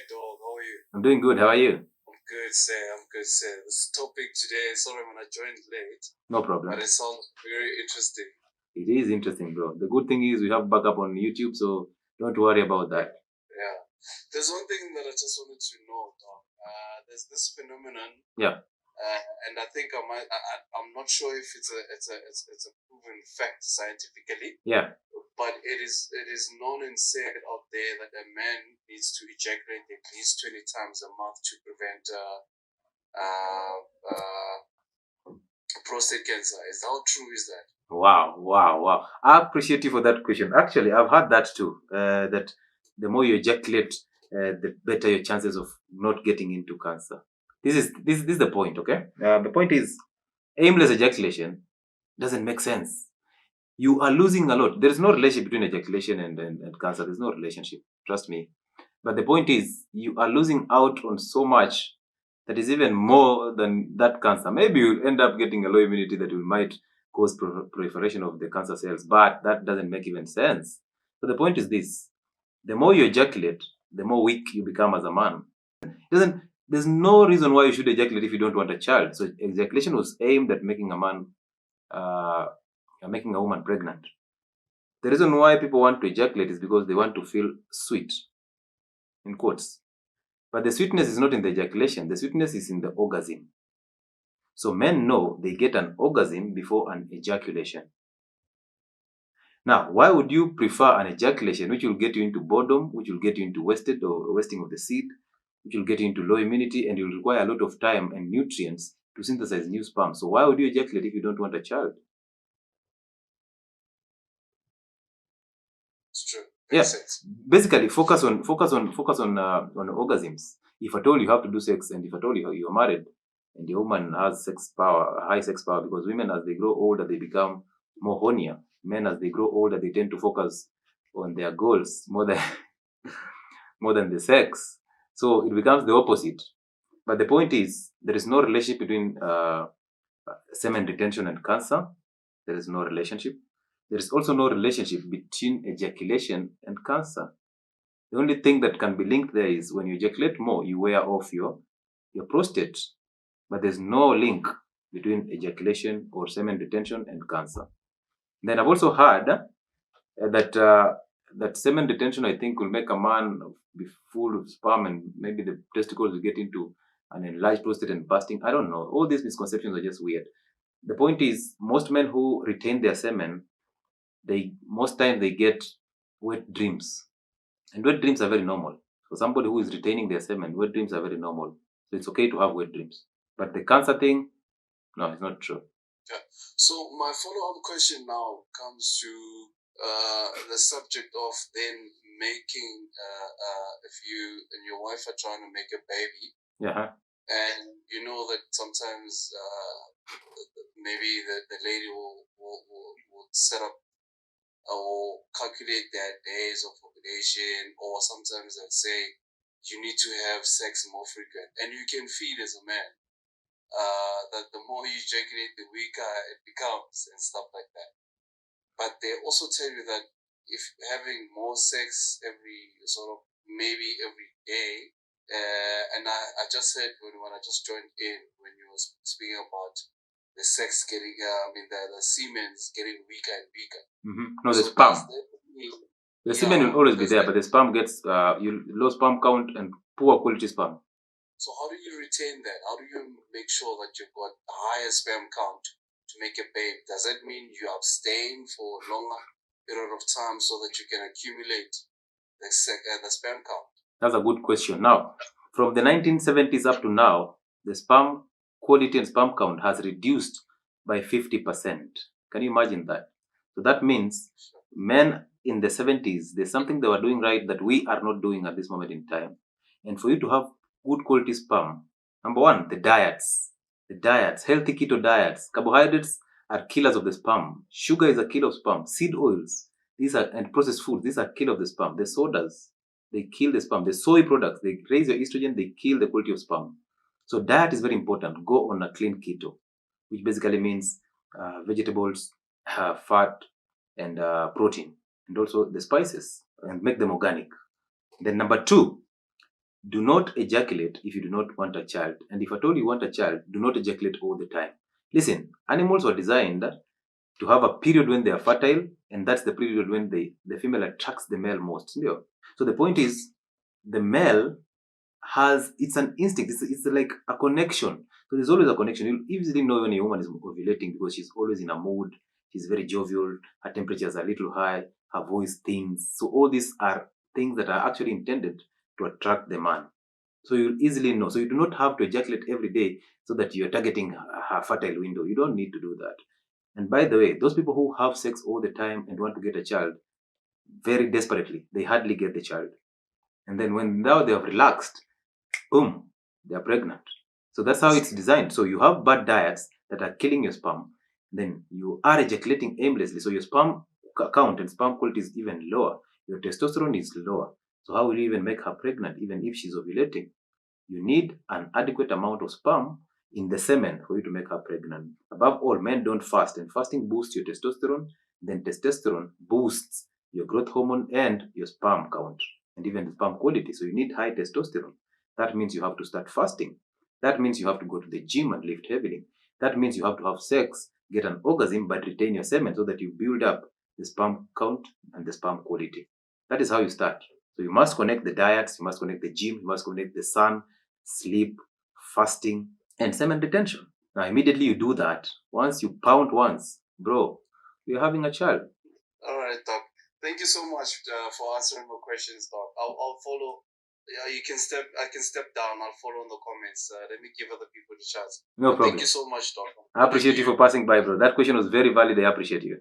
dog. How are you? I'm doing good. How are you? I'm good, sir. I'm good, sir. This topic today, sorry when I joined late, No problem. but it sounds very interesting. It is interesting, bro. The good thing is we have backup on YouTube, so don't worry about that. Yeah. There's one thing that I just wanted to know, dog. There's this phenomenon. Yeah. And I think I'm not sure if it's a proven fact scientifically. Yeah. But it is known and said out there that a man needs to ejaculate at least 20 times a month to prevent prostate cancer. How true is that? Wow. I appreciate you for that question. Actually, I've heard that too. That the more you ejaculate, the better your chances of not getting into cancer. This is the point, okay? The point is aimless ejaculation doesn't make sense. You are losing a lot. There is no relationship between ejaculation and cancer. There's no relationship. Trust me. But the point is, you are losing out on so much that is even more than that cancer. Maybe you'll end up getting a low immunity that might cause proliferation of the cancer cells, but that doesn't make even sense. So the point is this: the more you ejaculate, the more weak you become as a man. There's no reason why you should ejaculate if you don't want a child. So ejaculation was aimed at making a man, making a woman pregnant. The reason why people want to ejaculate is because they want to feel sweet, in quotes. But the sweetness is not in the ejaculation. The sweetness is in the orgasm. So men know they get an orgasm before an ejaculation. Now, why would you prefer an ejaculation which will get you into boredom, which will get you into wasted or wasting of the seed, which will get you into low immunity, and will require a lot of time and nutrients to synthesize new sperm? So why would you ejaculate if you don't want a child? It's true. Yes. Basically, focus on orgasms. If at all you have to do sex, and if at all you're married, and the woman has sex power, high sex power, because women as they grow older they become more hornier. Men as they grow older they tend to focus on their goals more than more than the sex. So it becomes the opposite. But the point is, there is no relationship between semen retention and cancer. There is no relationship. There is also no relationship between ejaculation and cancer. The only thing that can be linked there is when you ejaculate more, you wear off your prostate. But there's no link between ejaculation or semen retention and cancer. Then I've also heard that semen retention, I think, will make a man be full of sperm, and maybe the testicles will get into an enlarged prostate and busting. I don't know. All these misconceptions are just weird. The point is, most men who retain their semen, most time they get wet dreams. And wet dreams are very normal. For somebody who is retaining their semen, wet dreams are very normal. So it's okay to have wet dreams. But the cancer thing, no, it's not true. Yeah. So my follow-up question now comes to the subject of then making, if you and your wife are trying to make a baby. Yeah. And you know that sometimes maybe the lady will set up or calculate their days of ovulation, or sometimes they'll say you need to have sex more frequent, and you can feel as a man that the more you ejaculate, the weaker it becomes and stuff like that. But they also tell you that if having more sex maybe every day, and I just heard when I just joined in when you were speaking about the sex getting, the semen's getting weaker and weaker. Mm-hmm. No, the sperm. The semen will always be there, but the sperm gets low sperm count and poor quality sperm. So how do you retain that? How do you make sure that you've got a higher sperm count to make a baby? Does that mean you abstain for a longer period of time so that you can accumulate the sperm count? That's a good question. Now, from the 1970s up to now, the sperm quality and sperm count has reduced by 50%. Can you imagine that? So that means men in the 70s, there's something they were doing right that we are not doing at this moment in time. And for you to have good quality sperm, number one, the diets, healthy keto diets. Carbohydrates are killers of the sperm. Sugar is a killer of sperm. Seed oils, and processed foods, these are killer of the sperm. The sodas, they kill the sperm. The soy products, they raise your estrogen, they kill the quality of sperm. So diet is very important. Go on a clean keto, which basically means vegetables, fat, and protein, and also the spices, and make them organic. Then number two, Do not ejaculate if you do not want a child. And if at all you want a child, do not ejaculate all the time. Listen, animals were designed to have a period when they are fertile, and that's the period when the female attracts the male most. So the point is, the male it's an instinct, it's like a connection. So there's always a connection. You'll easily know when a woman is ovulating because she's always in a mood, she's very jovial, her temperature is a little high, her voice thins. So all these are things that are actually intended to attract the man. So you'll easily know. So you do not have to ejaculate every day so that you're targeting her fertile window. You don't need to do that. And by the way, those people who have sex all the time and want to get a child very desperately, they hardly get the child. And then when now they have relaxed, boom, they are pregnant. So that's how it's designed. So you have bad diets that are killing your sperm. Then you are ejaculating aimlessly. So your sperm count and sperm quality is even lower. Your testosterone is lower. So how will you even make her pregnant, even if she's ovulating? You need an adequate amount of sperm in the semen for you to make her pregnant. Above all, men don't fast, and fasting boosts your testosterone. Then testosterone boosts your growth hormone and your sperm count, and even the sperm quality. So you need high testosterone. That means you have to start fasting. That means you have to go to the gym and lift heavily. That means you have to have sex, get an orgasm, but retain your semen so that you build up the sperm count and the sperm quality. That is how you start. So you must connect the diets, you must connect the gym, you must connect the sun, sleep, fasting, and semen retention. Now, immediately you do that. Once you pound once, bro, you're having a child. All right, Doc. Thank you so much for answering my questions, Doc. I'll follow. Yeah, you can step. I can step down. I'll follow in the comments. Let me give other people the chance. No problem. Thank you so much, Doc. I appreciate you for passing by, bro. That question was very valid. I appreciate you.